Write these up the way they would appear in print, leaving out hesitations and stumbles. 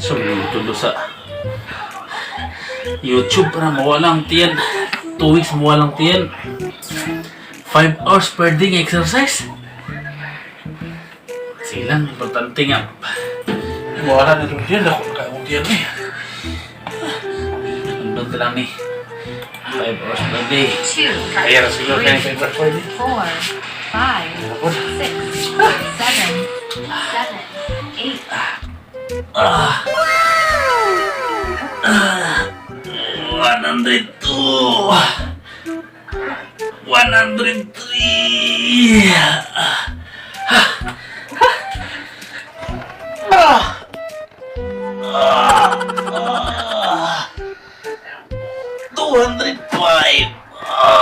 Sulutulo sa YouTube para mawalang tiyan. 2 weeks mawalang tiyan. 5 hours per day ng exercise. Silang importante nga. Mawala na rin yan. Ako nakakong tiyan eh. Nandun ka lang ni 5 hours per day. Kaya na siguro kayo 5 hours per day. 4, 5, 6, 7, 102 103 205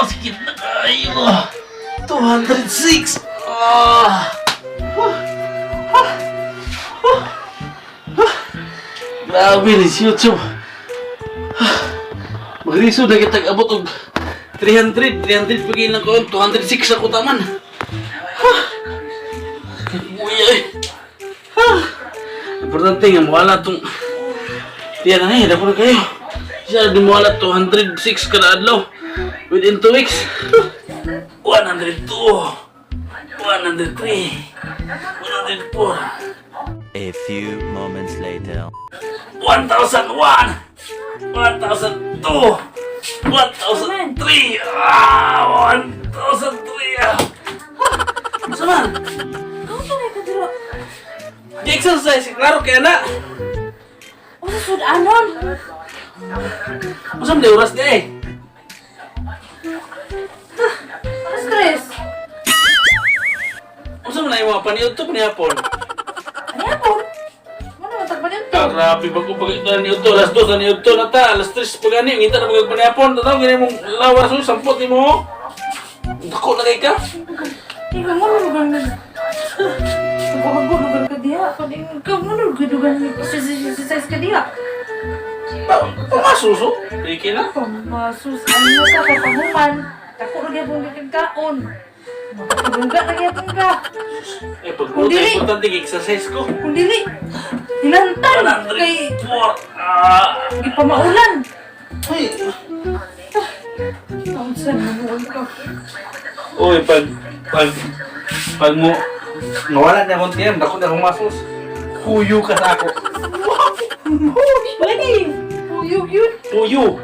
sakit na kayo 206 grabe ni si YouTube magriso na kita abot og 300 pagin lang ko 206 ako taman uy importante nga mawala tong tiyan na dako na kayo siya di mawala 206 kada adlaw within 2 weeks 102 103 104 A few moments later. 1001 1002 1003 1003 Masa man? Kamu tuh naik ke dulu. Di-exercise, klaro kaya na Oh, sudah anon. Masa man oras di eh Stres. Masa man na yung mga paniod to panihapon Ano yan po? Ano ang tagpanin to? Grabe ba kung pag-ito na niyo to alas 2 na niyo to na ta alas 3 pag ano yung na pag-panihapon tataw gini mong lawas mo sampot ni mo dako na kay ka Ikaw mo lugar na. Bago lugar ka diha. Ikaw mo lugar na. Exercise ka diha. Pamasuso Piki na Pamasus. Ano ka kapahuman? Ako lagi akong kakagkaon. Makapagungga lagi akong ka. eh pag-puta importante exercise ko Kung dili. Nilantan. Kay 104 ipamaulan. ay Ang saan manuwan ka. Uy, pag mo nawala na akong tiyam, dako na akong masos. Kuyo ka sa ako. Lagi. Puyog yun. Kuyo.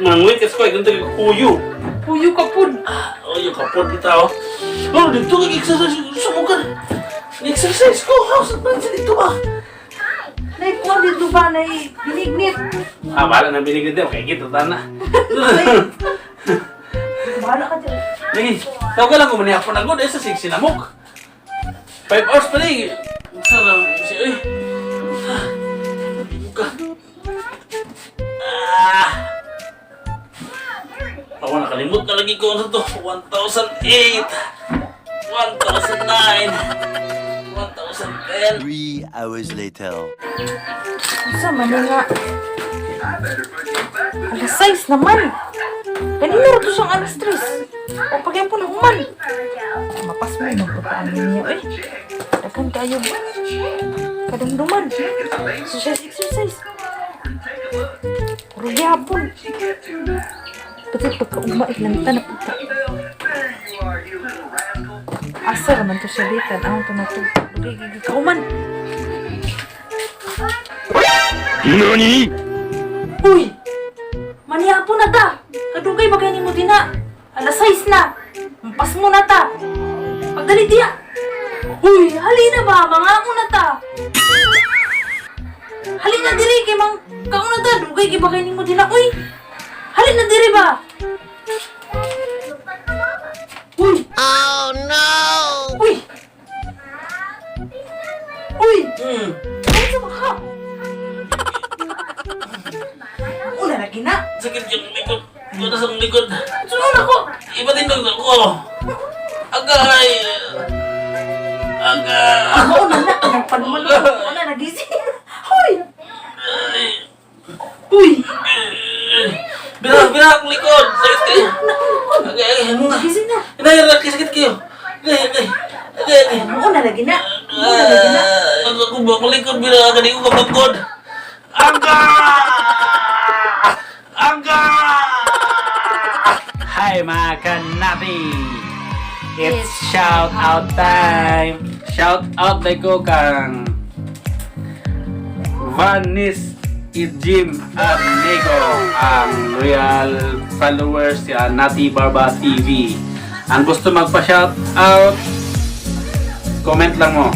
Manguit ka sa ko, ganito ka kuyo. Puyog ka pud. Oh, yung kapot kita oh. Oh, dito kag-exercise. Sumukan. Exercise ko. How's it man sa dito ba? Naikuan dito ba na binignit? Ah, bala na binigyan din. Okay, kita tana. Bahala ka dyan. Lagi, tawag ka lang kung manihapon agad eh sa 6 sinamok. 5 hours pa rin. Sarang, kasi, uy. Buka. Ako nakalimut na lagi ko ano to. 1008. 1009. 1010. 3 hours later. Isa man nga. Alas 6 naman. Kanina rin siyang alas 3. O pagyan po na human. Mapas mo yung magpataan niya. Eh, dagan kayo ba? Kadamduman. Exercise. Puro yapon. Pati pagkaumait lang tanap ito. Asa naman to siya dito. Ano ito na ito? Kauman. NANI?! Uy! Manihapon na ta! Kadugay ba kayo ni mo din na? Alas 6 na! Mampas mo na ta! Pagdali diya! Uy! Halina ba? Mangako na ta! Halina diri kay mang kaon na ta! Dugay kay ba kayo ni mo din na? Uy! Halina diri ba? Uy! Oh no! Uy! Uy! Ay, sa baka! Una lagi na! Sakit yung likod. Buta sa likod. Sunod ako! Iba din doktor ko. Agay. Ako na na! Nagpanuman ako na nagising! Hoy! Ay. Uy! Birak ang likod. Sakit kayo. Agay. Nagising na! Sakit kayo. Agay. Una lagi na! Una lagi na! Ako ba? ba malikod bila ka di ko kapagod. Angga! Angga! Hi mga kanati! It's shout out time! Shout out na ko kang Vanis Ijim Arnego, ang loyal followers si Nati Barba TV. Ang gusto magpa-shout out, comment lang mo.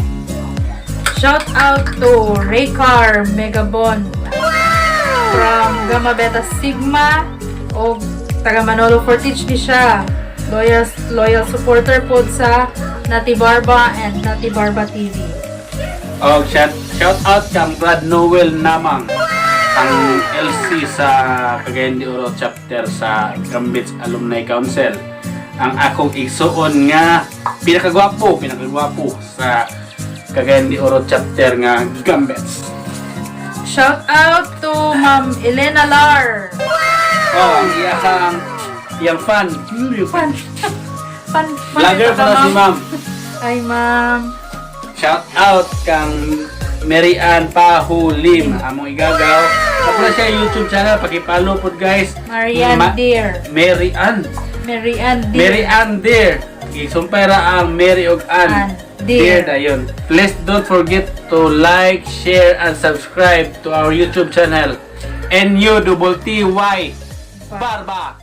Shout out to Raycar Megabond from Gamma Beta Sigma o taga Manolo Fortich ni siya. Loyal supporter po sa Nati Barba and Nati Barba TV. O shout out kang Brad Noel Namang, ang LC sa Cagayan de Oro chapter sa Gambits Alumni Council. Ang akong igsuon nga pinakagwapo sa Cagayan de Oro chapter nga Gambits. Shout out to Ma'am Elena Lar. Oh, iyang fan. Fan Vlogger ito ka, pala si ma'am. Ay, ma'am. Shout out kang Mary Ann Pahulim, among igagaw. Ako na siya YouTube channel, paki-follow po guys. Marianne Deer. Mary Ann. Marianne Deer. Mary Ann Deer. Isumpay ra ang Mary ug Ann. Deer dayon. Please don't forget to like, share, and subscribe to our YouTube channel. NUTTY Barba.